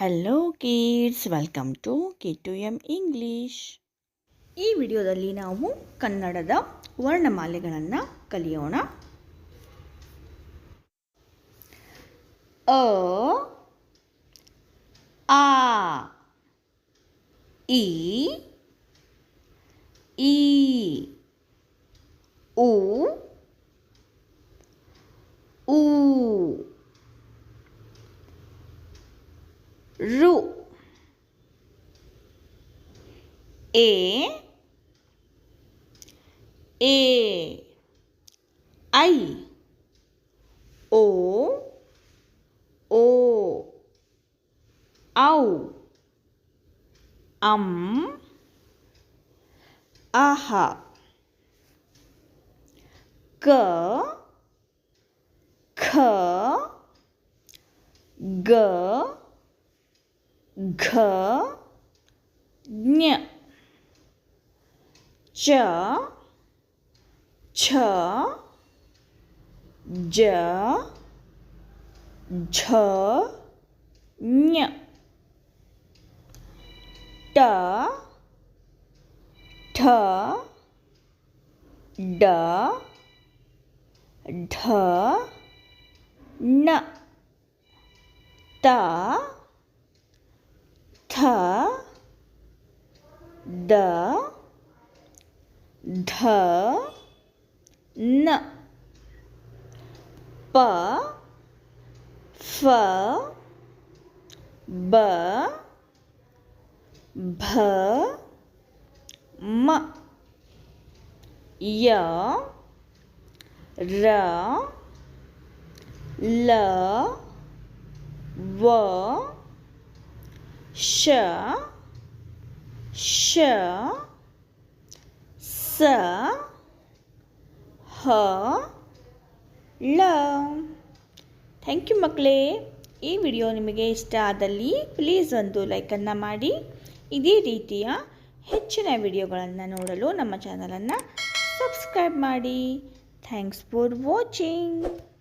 Hello kids, welcome to K2M English. ಈ ವಿಡಿಯೋದಲ್ಲಿ ನಾವು ಕನ್ನಡದ ವರ್ಣಮಾಲೆಗಳನ್ನು ಕಲಿಯೋಣ. ಅ, ಆ, ಇ, ಈ, ಉ, ಊ, ರು, ಎ, ಐ, ಓ, ಔ, ಅಂ, ಅಹ, ಕ, ಖ, ಗ, ಘ, ಜ್ಞ, ಚ, ಛ, ಜ, ಝ, ಞ, ಟ, ಠ, ಡ, ಢ, ಣ, ತ, ಥ, ದ, ಧ, ನ, ಪ, ಫ, ಬ, ಭ, ಮ, ಯ, ರ, ಲ, ವ, ಶ, ಶ, ಸ, ಹ, ಳ. ಥ್ಯಾಂಕ್ ಯು ಮಕ್ಕಳೇ. ಈ ವಿಡಿಯೋ ನಿಮಗೆ ಇಷ್ಟ ಆದಲ್ಲಿ ಪ್ಲೀಸ್ ಒಂದು ಲೈಕನ್ನು ಮಾಡಿ. ಇದೇ ರೀತಿಯ ಹೆಚ್ಚಿನ ವಿಡಿಯೋಗಳನ್ನು ನೋಡಲು ನಮ್ಮ ಚಾನಲನ್ನು ಸಬ್ಸ್ಕ್ರೈಬ್ ಮಾಡಿ. Thanks for watching.